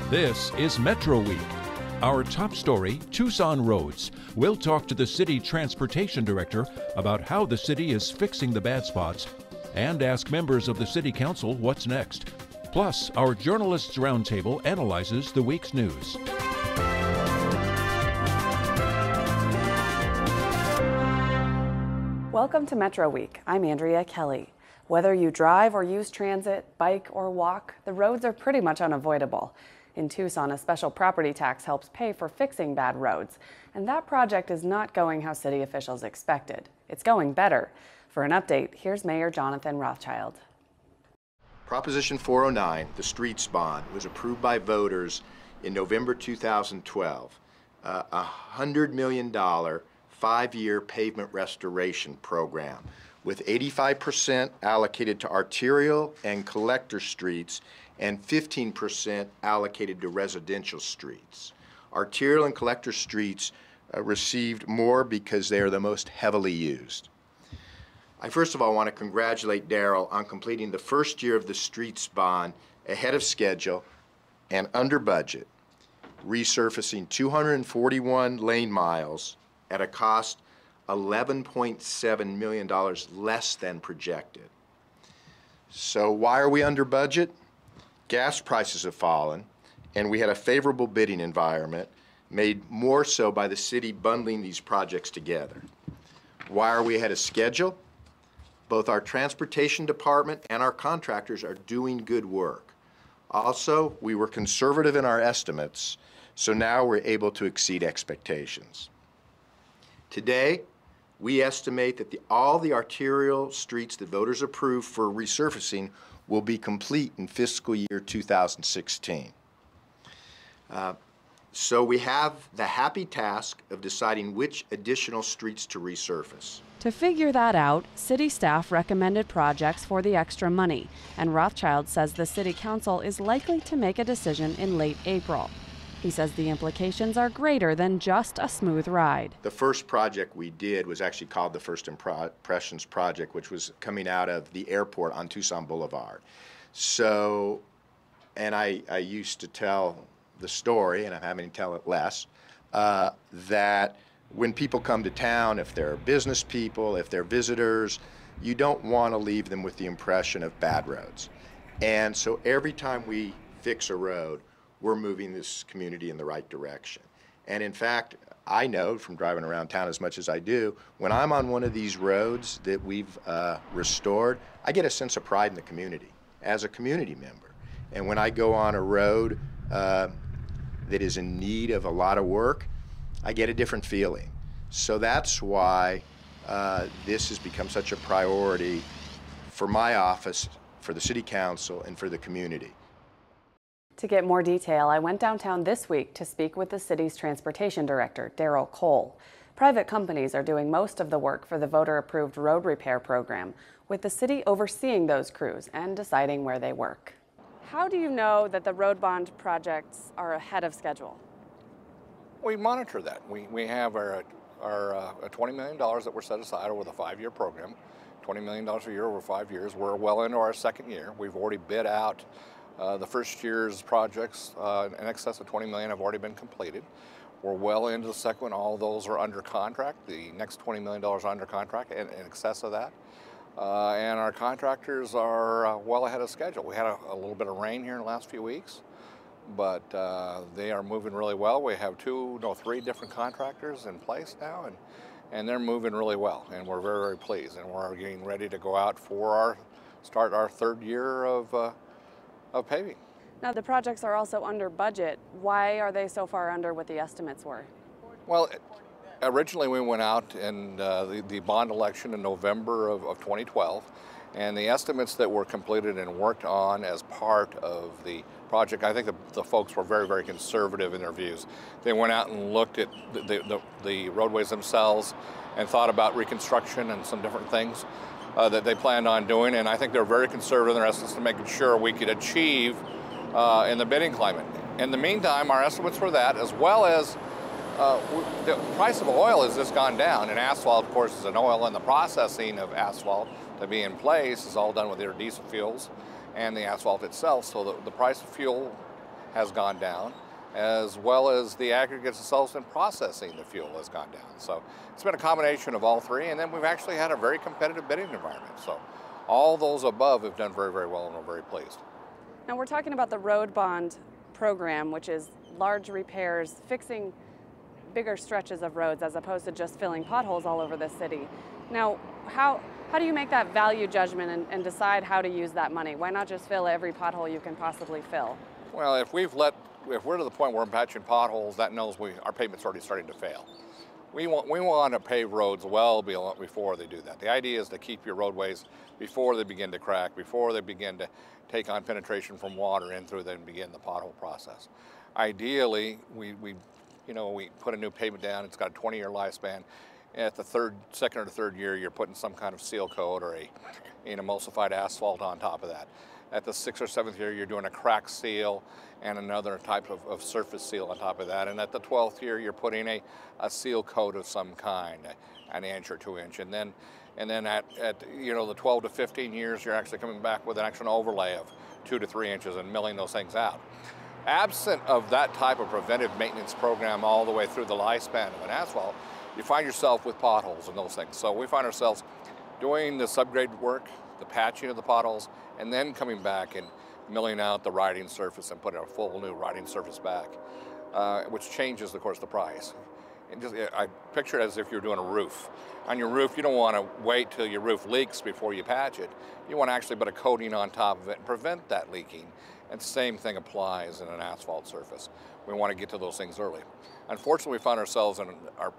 This is Metro Week. Our top story, Tucson roads. We'll talk to the city transportation director about how the city is fixing the bad spots and ask members of the city council what's next. Plus, our journalists roundtable analyzes the week's news. Welcome to Metro Week. I'm Andrea Kelly. Whether you drive or use transit, bike or walk, the roads are pretty much unavoidable. In Tucson, a special property tax helps pay for fixing bad roads, and that project is not going how city officials expected. It's going better. For an update, here's Mayor Jonathan Rothschild. Proposition 409, the streets bond, was approved by voters in November 2012. A $100 million 5-year pavement restoration program with 85% allocated to arterial and collector streets and 15% allocated to residential streets. Arterial and collector streets received more because they are the most heavily used. I first of all want to congratulate Darrell on completing the first year of the streets bond ahead of schedule and under budget, resurfacing 241 lane miles at a cost $11.7 million less than projected. So why are we under budget? Gas prices have fallen, and we had a favorable bidding environment, made more so by the city bundling these projects together. Why are we ahead of schedule? Both our transportation department and our contractors are doing good work. Also, we were conservative in our estimates, so now we're able to exceed expectations. Today, we estimate that all the arterial streets that voters approved for resurfacing will be complete in fiscal year 2016. So we have the happy task of deciding which additional streets to resurface. To figure that out, city staff recommended projects for the extra money, and Rothschild says the city council is likely to make a decision in late April. He says the implications are greater than just a smooth ride. The first project we did was actually called the First Impressions Project, which was coming out of the airport on Tucson Boulevard. So, and I used to tell the story, and I'm having to tell it less, that when people come to town, if they're business people, if they're visitors, you don't want to leave them with the impression of bad roads. And so every time we fix a road, we're moving this community in the right direction. And in fact, I know from driving around town as much as I do, when I'm on one of these roads that we've restored, I get a sense of pride in the community as a community member. And when I go on a road that is in need of a lot of work, I get a different feeling. So that's why this has become such a priority for my office, for the city council, and for the community. To get more detail, I went downtown this week to speak with the city's transportation director, Darrell Cole. Private companies are doing most of the work for the voter-approved road repair program, with the city overseeing those crews and deciding where they work. How do you know that the road bond projects are ahead of schedule? We monitor that. We have our $20 million that we're set aside over the 5-year program, $20 million a year over 5 years. We're well into our second year. We've already bid out the first year's projects. In excess of $20 million have already been completed. We're well into the second one. All of those are under contract. The next $20 million are under contract and in excess of that. And our contractors are well ahead of schedule. We had a little bit of rain here in the last few weeks, but they are moving really well. We have 3 different contractors in place now, and they're moving really well, and we're very, very pleased. And we're getting ready to go out for start our 3rd year of paving. Now, the projects are also under budget. Why are they so far under what the estimates were? Well, originally we went out in the bond election in November of 2012, and the estimates that were completed and worked on as part of the project, I think the folks were very, very conservative in their views. They went out and looked at the roadways themselves and thought about reconstruction and some different things that they planned on doing, and I think they're very conservative in their estimates to making sure we could achieve in the bidding climate. In the meantime, our estimates for that, as well as the price of oil has just gone down, and asphalt, of course, is an oil, and the processing of asphalt to be in place is all done with either diesel fuels and the asphalt itself, so the price of fuel has gone down, as well as the aggregates themselves in processing the fuel has gone down. So it's been a combination of all three, and then we've actually had a very competitive bidding environment. So all those above have done very, very well, and we're very pleased. Now we're talking about the road bond program, which is large repairs, fixing bigger stretches of roads as opposed to just filling potholes all over the city. Now, how do you make that value judgment and decide how to use that money? Why not just fill every pothole you can possibly fill? Well, if we're to the point where we're patching potholes, that knows our pavement's already starting to fail. We want to pave roads well before they do that. The idea is to keep your roadways before they begin to crack, before they begin to take on penetration from water in through, then begin the pothole process. Ideally, we put a new pavement down. It's got a 20-year lifespan. At the second or third year, you're putting some kind of seal coat or an emulsified asphalt on top of that. At the 6th or 7th year, you're doing a crack seal and another type of surface seal on top of that. And at the 12th year, you're putting a seal coat of some kind, an inch or 2 inch. And then at the 12 to 15 years, you're actually coming back with an actual overlay of 2 to 3 inches and milling those things out. Absent of that type of preventive maintenance program all the way through the lifespan of an asphalt, you find yourself with potholes and those things. So we find ourselves doing the subgrade work, the patching of the potholes, and then coming back and milling out the riding surface and putting a full new riding surface back, which changes, of course, the price. I picture it as if you're doing a roof. On your roof, you don't want to wait till your roof leaks before you patch it. You want to actually put a coating on top of it and prevent that leaking. And the same thing applies in an asphalt surface. We want to get to those things early. Unfortunately, we find ourselves in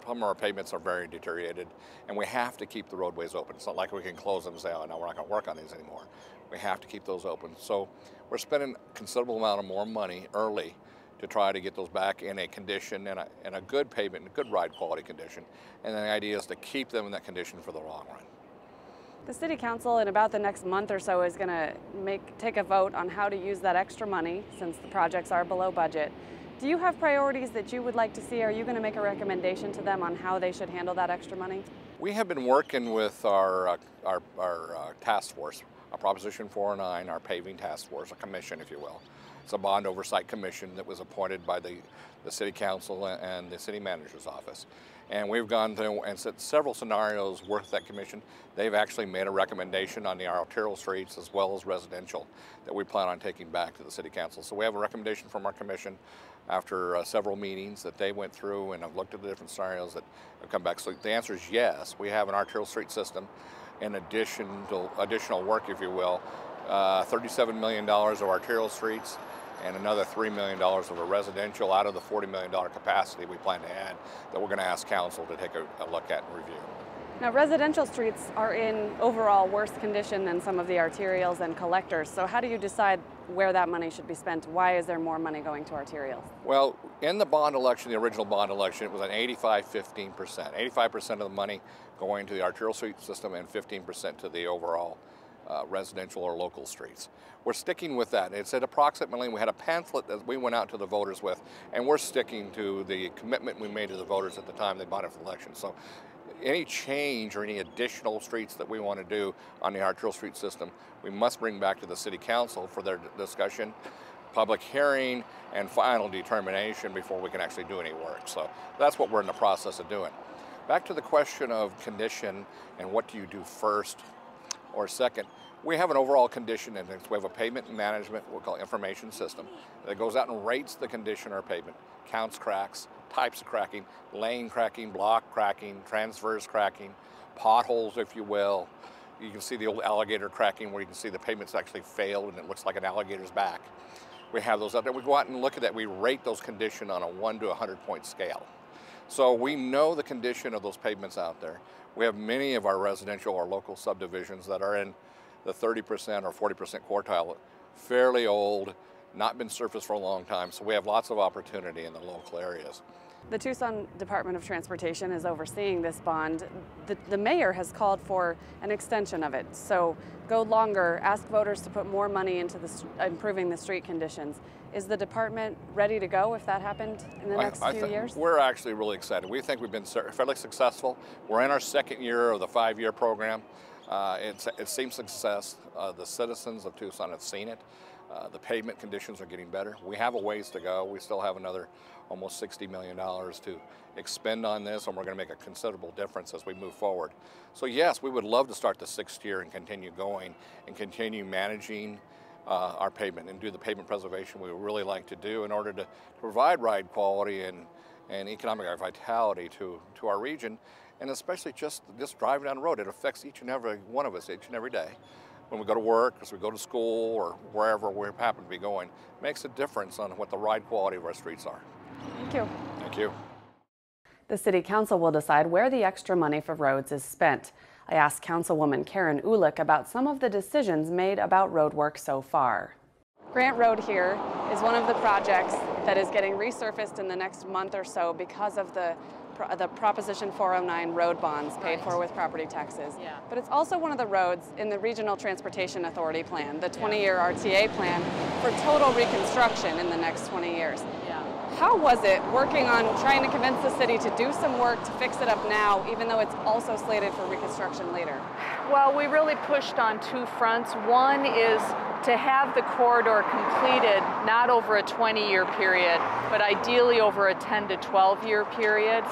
some of our pavements are very deteriorated, and we have to keep the roadways open. It's not like we can close them and say, oh, no, we're not going to work on these anymore. We have to keep those open. So we're spending a considerable amount of more money early to try to get those back in a condition, in a good pavement, in a good ride quality condition. And then the idea is to keep them in that condition for the long run. The City Council in about the next month or so is going to take a vote on how to use that extra money since the projects are below budget. Do you have priorities that you would like to see? Are you going to make a recommendation to them on how they should handle that extra money? We have been working with our task force, our Proposition 409, our paving task force, a commission, if you will. It's a bond oversight commission that was appointed by the City Council and the City Manager's Office. And we've gone through and set several scenarios with that commission. They've actually made a recommendation on the arterial streets as well as residential that we plan on taking back to the City Council. So we have a recommendation from our commission after several meetings that they went through and have looked at the different scenarios that have come back. So the answer is yes, we have an arterial street system in addition to additional work, if you will, $37 million of arterial streets and another $3 million of a residential out of the $40 million capacity we plan to add that we're going to ask council to take a look at and review. Now, residential streets are in overall worse condition than some of the arterials and collectors. So how do you decide where that money should be spent? Why is there more money going to arterials? Well, in the bond election, the original bond election, it was an 85-15%. 85% of the money going to the arterial street system and 15% to the overall residential or local streets. We're sticking with that. It's at approximately, we had a pamphlet that we went out to the voters with, and we're sticking to the commitment we made to the voters at the time they bought it for the election. So any change or any additional streets that we want to do on the arterial street system, we must bring back to the City Council for their discussion, public hearing, and final determination before we can actually do any work. So that's what we're in the process of doing. Back to the question of condition and what do you do first or second, we have an overall condition index. We have a pavement management, we'll call information system, that goes out and rates the condition of our pavement, counts cracks, types of cracking, lane cracking, block cracking, transverse cracking, potholes, if you will. You can see the old alligator cracking where you can see the pavement's actually failed and it looks like an alligator's back. We have those out there. We go out and look at that. We rate those condition on a 1 to 100-point scale. So we know the condition of those pavements out there. We have many of our residential or local subdivisions that are in the 30% or 40% quartile, fairly old, not been surfaced for a long time, so we have lots of opportunity in the local areas. The Tucson Department of Transportation is overseeing this bond. The mayor has called for an extension of it, so go longer, ask voters to put more money into improving the street conditions. Is the department ready to go if that happened in the next few years? We're actually really excited. We think we've been fairly successful. We're in our second year of the 5-year program. It's seen success. The citizens of Tucson have seen it. The pavement conditions are getting better. We have a ways to go. We still have another almost $60 million to expend on this, and we're going to make a considerable difference as we move forward. So yes, we would love to start the 6th year and continue going and continue managing our pavement and do the pavement preservation we would really like to do in order to provide ride quality and economic vitality to our region, and especially just driving down the road. It affects each and every one of us each and every day. When we go to work, as we go to school, or wherever we happen to be going, it makes a difference on what the ride quality of our streets are. Thank you. Thank you. The City Council will decide where the extra money for roads is spent. I asked Councilwoman Karen Uhlich about some of the decisions made about road work so far. Grant Road here is one of the projects that is getting resurfaced in the next month or so because of the Proposition 409 road bonds paid for with property taxes. Yeah. But it's also one of the roads in the Regional Transportation Authority plan, the 20-year RTA plan, for total reconstruction in the next 20 years. Yeah. How was it working on trying to convince the city to do some work to fix it up now, even though it's also slated for reconstruction later? Well, we really pushed on two fronts. One is to have the corridor completed not over a 20-year period, but ideally over a 10 to 12-year period.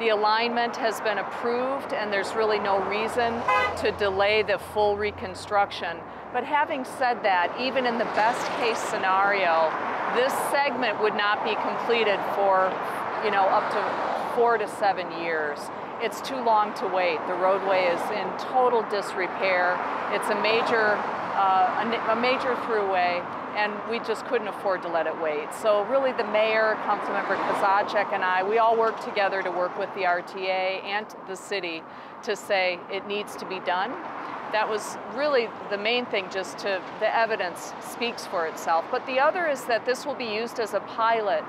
The alignment has been approved, and there's really no reason to delay the full reconstruction. But having said that, even in the best case scenario, this segment would not be completed for, up to 4 to 7 years. It's too long to wait. The roadway is in total disrepair. It's a major throughway, and we just couldn't afford to let it wait. So really the mayor, Councilmember Kozachik, and I, we all worked together to work with the RTA and the city to say it needs to be done. That was really the main thing, the evidence speaks for itself. But the other is that this will be used as a pilot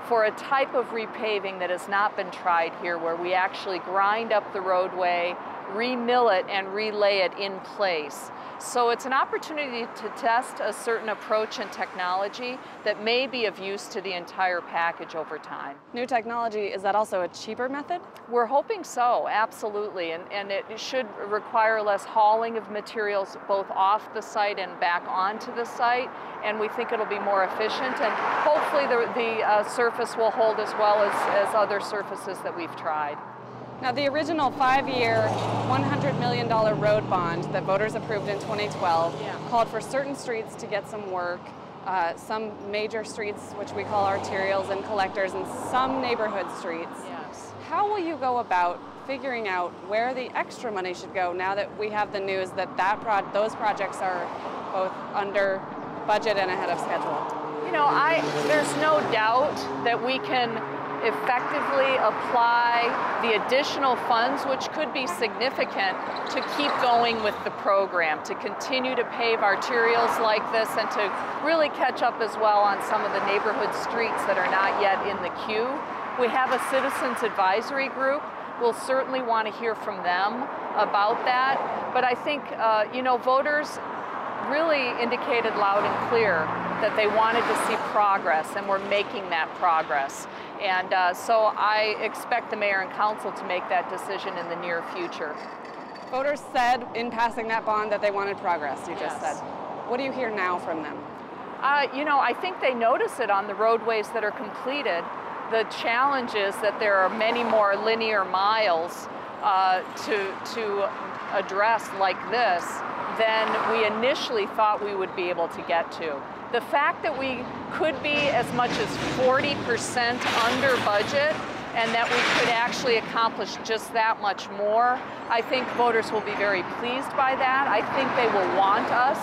for a type of repaving that has not been tried here, where we actually grind up the roadway, re-mill it, and relay it in place. So it's an opportunity to test a certain approach and technology that may be of use to the entire package over time. New technology, is that also a cheaper method? We're hoping so, absolutely, and it should require less hauling of materials both off the site and back onto the site, and we think it'll be more efficient, and hopefully the surface will hold as well as other surfaces that we've tried. Now, the original 5-year, $100 million road bond that voters approved in 2012 called for certain streets to get some work, some major streets, which we call arterials and collectors, and some neighborhood streets. Yes. How will you go about figuring out where the extra money should go now that we have the news that those projects are both under budget and ahead of schedule? There's no doubt that we can effectively apply the additional funds, which could be significant, to keep going with the program, to continue to pave arterials like this, and to really catch up as well on some of the neighborhood streets that are not yet in the queue. We have a citizens advisory group. We'll certainly want to hear from them about that. But I think, voters really indicated loud and clear that they wanted to see progress, and we're making that progress. And so I expect the mayor and council to make that decision in the near future. Voters said in passing that bond that they wanted progress, you just said. What do you hear now from them? I think they notice it on the roadways that are completed. The challenge is that there are many more linear miles to address like this than we initially thought we would be able to get to. The fact that we could be as much as 40% under budget and that we could actually accomplish just that much more, I think voters will be very pleased by that. I think they will want us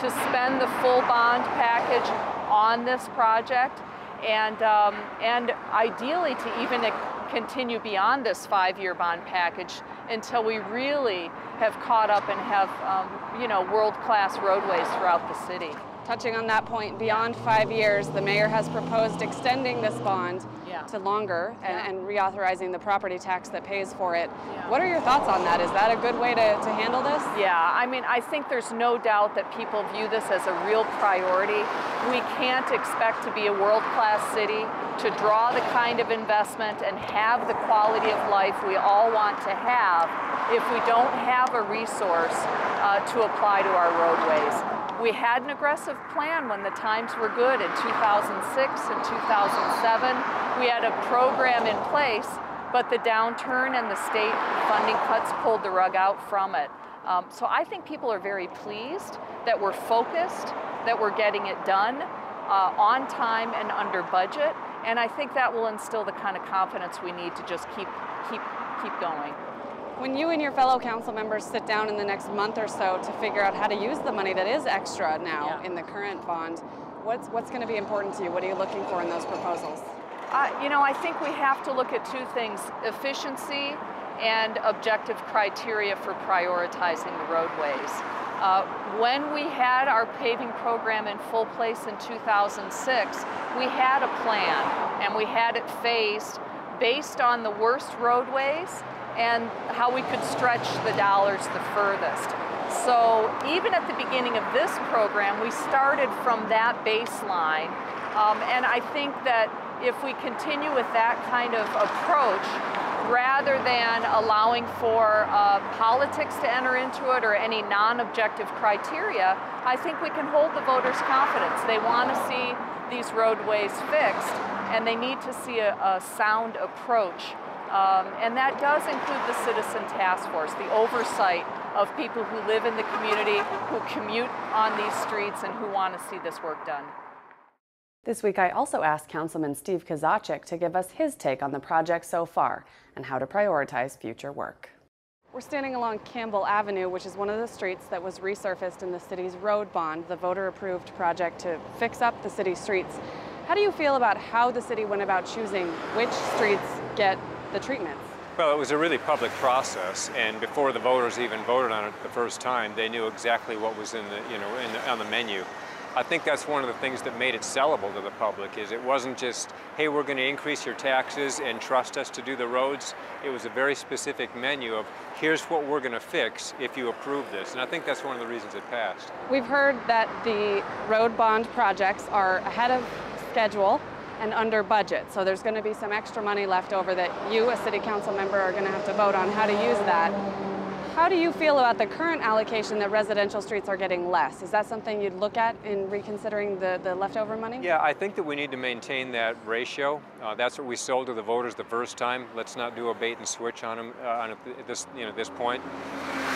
to spend the full bond package on this project, and ideally to even continue beyond this 5-year bond package until we really have caught up and have world-class roadways throughout the city. Touching on that point, beyond 5 years, the mayor has proposed extending this bond to longer and reauthorizing the property tax that pays for it. What are your thoughts on that? Is that a good way to handle this? Yeah, I think there's no doubt that people view this as a real priority. We can't expect to be a world-class city, to draw the kind of investment and have the quality of life we all want to have if we don't have a resource to apply to our roadways. We had an aggressive plan when the times were good in 2006 and 2007. We had a program in place, but the downturn and the state funding cuts pulled the rug out from it. So I think people are very pleased that we're focused, that we're getting it done on time and under budget, and I think that will instill the kind of confidence we need to just keep going. When you and your fellow council members sit down in the next month or so to figure out how to use the money that is extra now in the current bond, what's going to be important to you? What are you looking for in those proposals? You know, I think we have to look at two things: efficiency and objective criteria for prioritizing the roadways. When we had our paving program in full place in 2006, we had a plan and we had it phased based on the worst roadways and how we could stretch the dollars the furthest. So even at the beginning of this program, we started from that baseline. And I think that if we continue with that kind of approach, rather than allowing for politics to enter into it or any non-objective criteria, I think we can hold the voters' confidence. They want to see these roadways fixed, and they need to see a sound approach. And that does include the Citizen Task Force, the oversight of people who live in the community, who commute on these streets, and who want to see this work done. This week, I also asked Councilman Steve Kozachik to give us his take on the project so far and how to prioritize future work. We're standing along Campbell Avenue, which is one of the streets that was resurfaced in the city's road bond, the voter-approved project to fix up the city's streets. How do you feel about how the city went about choosing which streets get the treatments? Well, it was a really public process, and before the voters even voted on it the first time, they knew exactly what was in the, on the menu. I think that's one of the things that made it sellable to the public. Is it wasn't just, hey, we're going to increase your taxes and trust us to do the roads. It was a very specific menu of, here's what we're going to fix if you approve this. And I think that's one of the reasons it passed. We've heard that the road bond projects are ahead of schedule and under budget. So there's going to be some extra money left over that you, a city council member, are going to have to vote on how to use that. How do you feel about the current allocation that residential streets are getting less? Is that something you'd look at in reconsidering the leftover money? Yeah, I think that we need to maintain that ratio. That's what we sold to the voters the first time. Let's not do a bait and switch on them at this point.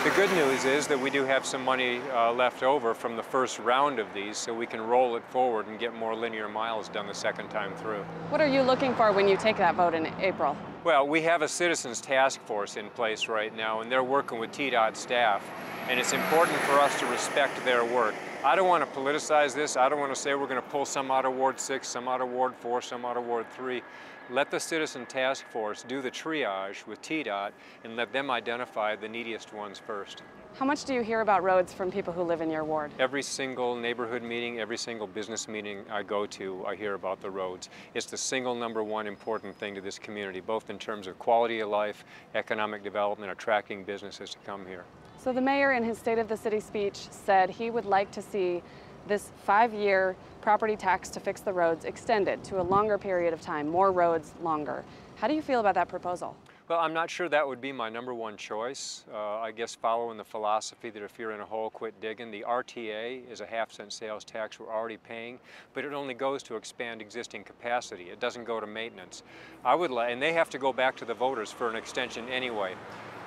The good news is that we do have some money left over from the first round of these, so we can roll it forward and get more linear miles done the second time through. What are you looking for when you take that vote in April? Well, we have a citizens task force in place right now, and they're working with TDOT staff, and it's important for us to respect their work. I don't want to politicize this. I don't want to say we're going to pull some out of Ward 6, some out of Ward 4, some out of Ward 3. Let the citizen task force do the triage with TDOT and let them identify the neediest ones first. How much do you hear about roads from people who live in your ward? Every single neighborhood meeting, every single business meeting I go to, I hear about the roads. It's the single #1 important thing to this community, both in terms of quality of life, economic development, attracting businesses to come here. So the mayor in his State of the City speech said he would like to see this 5-year property tax to fix the roads extended to a longer period of time, more roads longer. How do you feel about that proposal? Well, I'm not sure that would be my #1 choice. I guess following the philosophy that if you're in a hole, quit digging. The RTA is a half-cent sales tax we're already paying, but it only goes to expand existing capacity. It doesn't go to maintenance. And they have to go back to the voters for an extension anyway.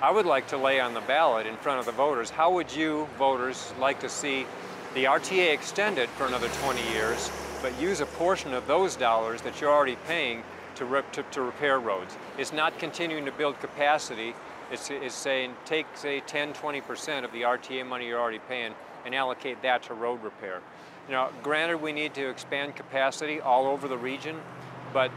I would like to lay on the ballot in front of the voters, how would you, voters, like to see the RTA extended for another 20 years, but use a portion of those dollars that you're already paying to repair roads? It's not continuing to build capacity. It's saying take, say, 10–20% of the RTA money you're already paying and allocate that to road repair. You know, granted, we need to expand capacity all over the region, but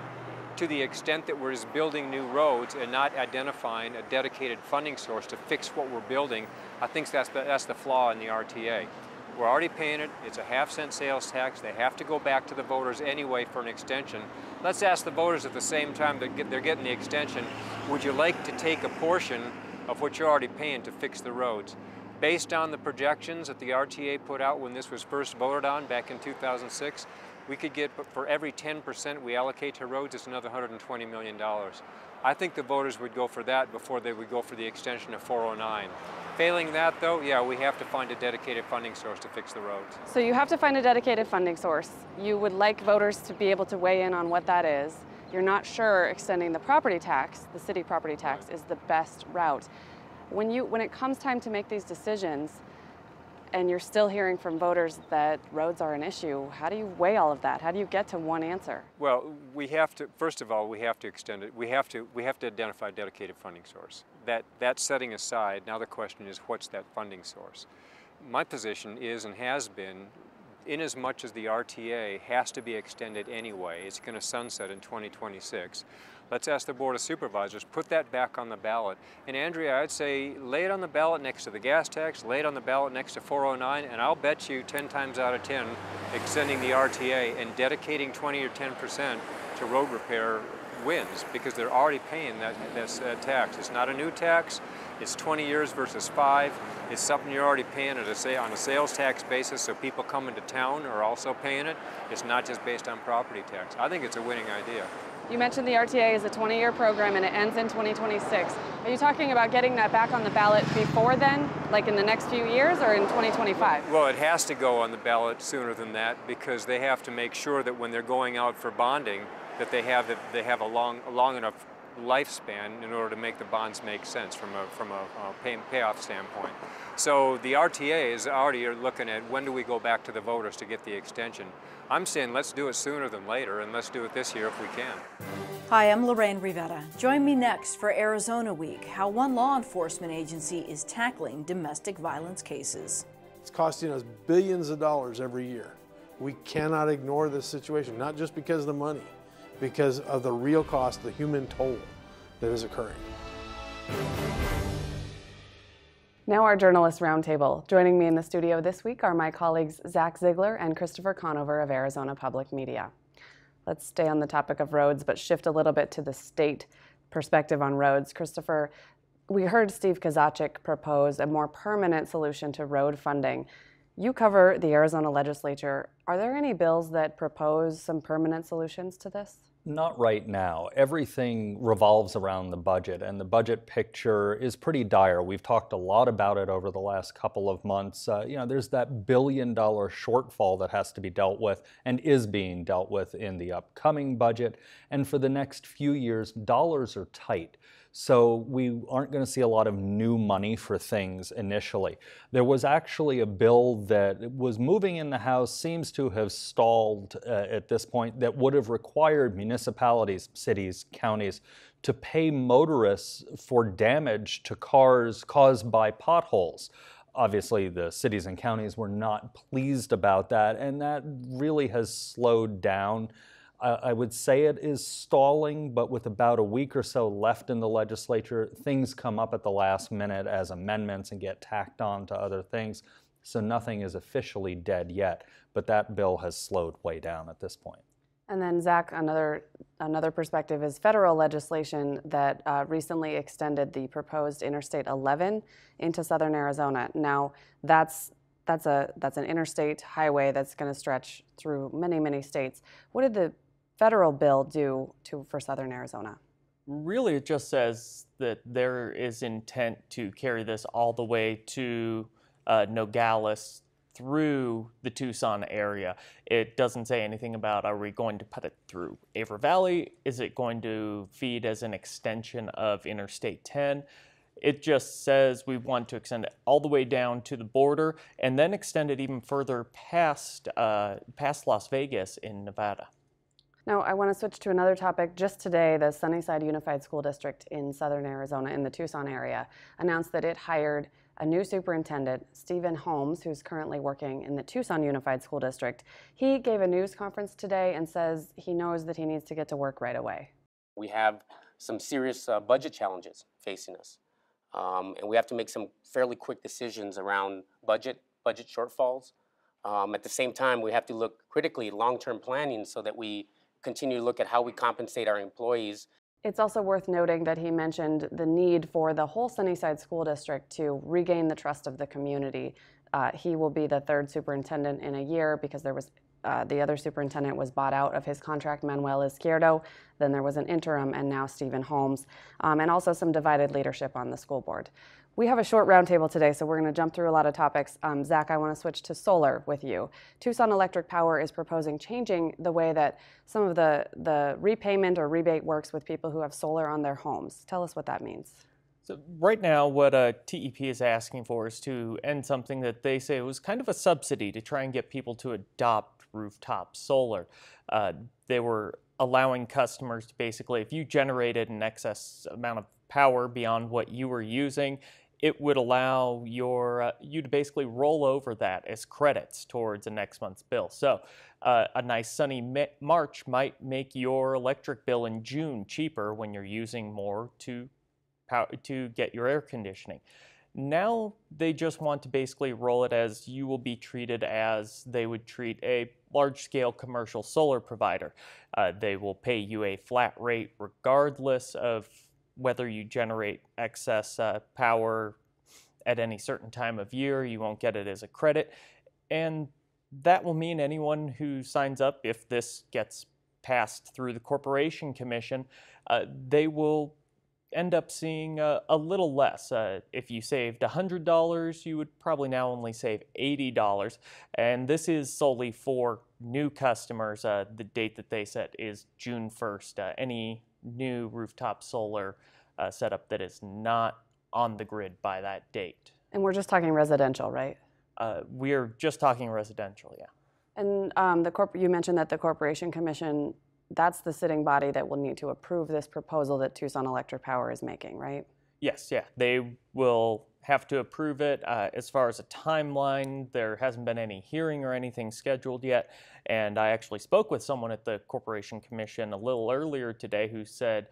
to the extent that we're just building new roads and not identifying a dedicated funding source to fix what we're building, I think that's the flaw in the RTA. We're already paying it. It's a half-cent sales tax. They have to go back to the voters anyway for an extension. Let's ask the voters at the same time they're getting the extension, would you like to take a portion of what you're already paying to fix the roads? Based on the projections that the RTA put out when this was first voted on back in 2006, we could get, for every 10% we allocate to roads, it's another $120 million. I think the voters would go for that before they would go for the extension of 409. Failing that, though, yeah, we have to find a dedicated funding source to fix the roads. So you have to find a dedicated funding source. You would like voters to be able to weigh in on what that is. You're not sure extending the property tax, the city property tax, is the best route. When it comes time to make these decisions, and you're still hearing from voters that roads are an issue, how do you weigh all of that? How do you get to one answer? Well, we have to, first of all, we have to extend it. We have to identify a dedicated funding source. That setting aside, now the question is, what's that funding source? My position is and has been, in as much as the RTA has to be extended anyway, it's going to sunset in 2026. Let's ask the Board of Supervisors, put that back on the ballot. And Andrea, I'd say lay it on the ballot next to the gas tax, lay it on the ballot next to 409, and I'll bet you 10 times out of 10, extending the RTA and dedicating 20 or 10% to road repair wins, because they're already paying this tax. It's not a new tax, it's 20 years versus 5. It's something you're already paying on a sales tax basis, so people coming to town are also paying it. It's not just based on property tax. I think it's a winning idea. You mentioned the RTA is a 20-year program and it ends in 2026. Are you talking about getting that back on the ballot before then, like in the next few years, or in 2025? Well, it has to go on the ballot sooner than that, because they have to make sure that when they're going out for bonding, that they have a long enough lifespan in order to make the bonds make sense from a payoff standpoint. So the RTA is already looking at when do we go back to the voters to get the extension. I'm saying let's do it sooner than later, and let's do it this year if we can. Hi, I'm Lorraine Rivera. Join me next for Arizona Week, how one law enforcement agency is tackling domestic violence cases. It's costing us billions of dollars every year. We cannot ignore this situation, not just because of the money, because of the real cost, the human toll that is occurring. Now our journalist roundtable. Joining me in the studio this week are my colleagues Zach Ziegler and Christopher Conover of Arizona Public Media. Let's stay on the topic of roads, but shift a little bit to the state perspective on roads. Christopher, we heard Steve Kozachik propose a more permanent solution to road funding. You cover the Arizona legislature. Are there any bills that propose some permanent solutions to this? Not right now. Everything revolves around the budget, and the budget picture is pretty dire. We've talked a lot about it over the last couple of months. There's that $1 billion shortfall that has to be dealt with and is being dealt with in the upcoming budget. And for the next few years, dollars are tight. So we aren't going to see a lot of new money for things initially. There was actually a bill that was moving in the House, seems to have stalled at this point, that would have required municipalities, cities, counties to pay motorists for damage to cars caused by potholes. Obviously, the cities and counties were not pleased about that, and that really has slowed down. I would say it is stalling, but with about a week or so left in the legislature, things come up at the last minute as amendments and get tacked on to other things. So nothing is officially dead yet, but that bill has slowed way down at this point. And then Zach, another perspective is federal legislation that recently extended the proposed Interstate 11 into southern Arizona. Now, that's an interstate highway that's going to stretch through many, many states. What did the federal bill do for southern Arizona? Really, it just says that there is intent to carry this all the way to Nogales through the Tucson area. It doesn't say anything about, are we going to put it through Avra Valley? Is it going to feed as an extension of Interstate 10? It just says we want to extend it all the way down to the border and then extend it even further past Las Vegas in Nevada. Now, I want to switch to another topic. Just today, the Sunnyside Unified School District in southern Arizona, in the Tucson area, announced that it hired a new superintendent, Stephen Holmes, who's currently working in the Tucson Unified School District. He gave a news conference today and says he knows that he needs to get to work right away. We have some serious budget challenges facing us, and we have to make some fairly quick decisions around budget shortfalls. At the same time, we have to look critically at long-term planning so that we continue to look at how we compensate our employees. It's also worth noting that he mentioned the need for the whole Sunnyside School District to regain the trust of the community. He will be the third superintendent in a year because there was the other superintendent was bought out of his contract, Manuel Izquierdo. Then there was an interim, and now Stephen Holmes, and also some divided leadership on the school board. We have a short roundtable today, so we're going to jump through a lot of topics. Zach, I want to switch to solar with you. Tucson Electric Power is proposing changing the way that some of the repayment or rebate works with people who have solar on their homes. Tell us what that means. So right now, what TEP is asking for is to end something that they say was kind of a subsidy to try and get people to adopt rooftop solar. They were allowing customers to basically, if you generated an excess amount of power beyond what you were using, it would allow you to basically roll over that as credits towards the next month's bill. So a nice sunny March might make your electric bill in June cheaper when you're using more to get your air conditioning. Now they just want to basically roll it as you will be treated as they would treat a large-scale commercial solar provider. They will pay you a flat rate regardless of whether you generate excess power at any certain time of year. You won't get it as a credit. And that will mean anyone who signs up, if this gets passed through the Corporation Commission, they will end up seeing a little less. If you saved $100, you would probably now only save $80. And this is solely for new customers. The date that they set is June 1st. Any new rooftop solar setup that is not on the grid by that date. And we're just talking residential, right? We're just talking residential, yeah. And you mentioned that the Corporation Commission, that's the sitting body that will need to approve this proposal that Tucson Electric Power is making, right? Yes, yeah. They will have to approve it. As far as a timeline, there hasn't been any hearing or anything scheduled yet. And I actually spoke with someone at the Corporation Commission a little earlier today who said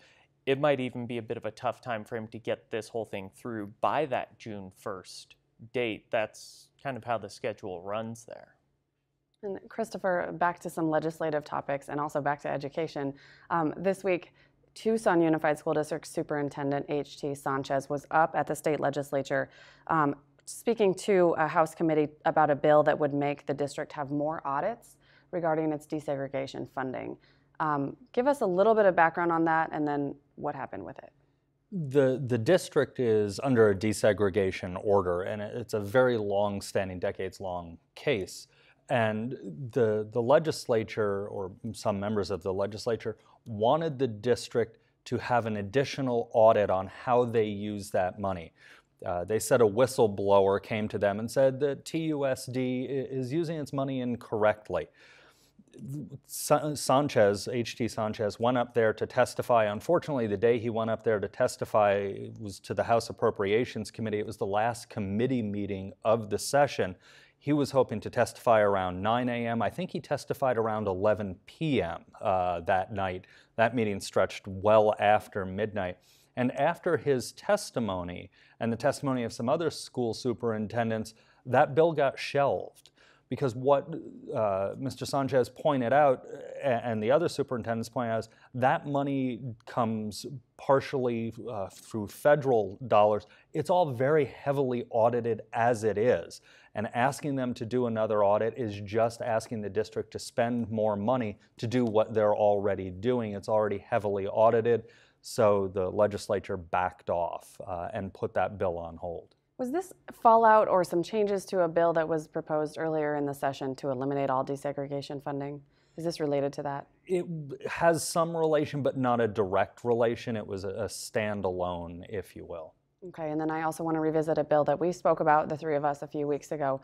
it might even be a bit of a tough time frame to get this whole thing through by that June 1st date. That's kind of how the schedule runs there. And Christopher, back to some legislative topics and also back to education. This week, Tucson Unified School District Superintendent H.T. Sanchez was up at the state legislature speaking to a House committee about a bill that would make the district have more audits regarding its desegregation funding. Give us a little bit of background on that and then what happened with it. The district is under a desegregation order, and it's a very long-standing, decades-long case. And the legislature, or some members of the legislature, wanted the district to have an additional audit on how they use that money. They said a whistleblower came to them and said that TUSD is using its money incorrectly. Sanchez, H.T. Sanchez, went up there to testify. Unfortunately, the day he went up there to testify was to the House Appropriations Committee. It was the last committee meeting of the session. He was hoping to testify around 9 a.m. I think he testified around 11 p.m. That night. That meeting stretched well after midnight. And after his testimony and the testimony of some other school superintendents, that bill got shelved. Because what Mr. Sanchez pointed out, and the other superintendents pointed out, is that money comes partially through federal dollars. It's all very heavily audited as it is. And asking them to do another audit is just asking the district to spend more money to do what they're already doing. It's already heavily audited. So the legislature backed off and put that bill on hold. Was this fallout or some changes to a bill that was proposed earlier in the session to eliminate all desegregation funding? Is this related to that? It has some relation, but not a direct relation. It was a standalone, if you will. Okay, and then I also want to revisit a bill that we spoke about, the three of us, a few weeks ago,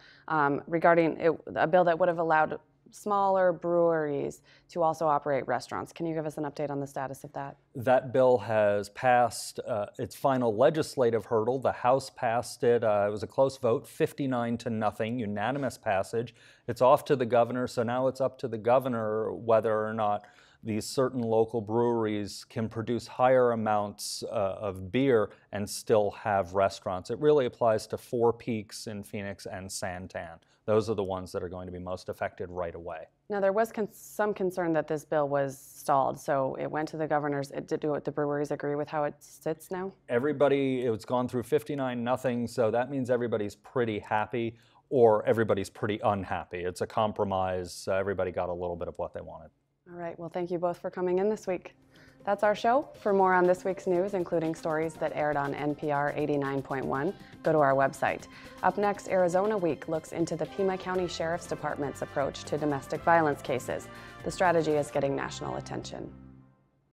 regarding a bill that would have allowed smaller breweries to also operate restaurants. Can you give us an update on the status of that? That bill has passed its final legislative hurdle. The House passed it. It was a close vote, 59-0, unanimous passage. It's off to the governor, so now it's up to the governor whether or not these certain local breweries can produce higher amounts of beer and still have restaurants. It really applies to Four Peaks in Phoenix and Santan. Those are the ones that are going to be most affected right away. Now, there was some concern that this bill was stalled, so it went to the governors. Did the breweries agree with how it sits now? It's gone through 59-0, so that means everybody's pretty happy or everybody's pretty unhappy. It's a compromise. Everybody got a little bit of what they wanted. All right, well, thank you both for coming in this week. That's our show. For more on this week's news, including stories that aired on NPR 89.1, go to our website. Up next, Arizona Week looks into the Pima County Sheriff's Department's approach to domestic violence cases. The strategy is getting national attention.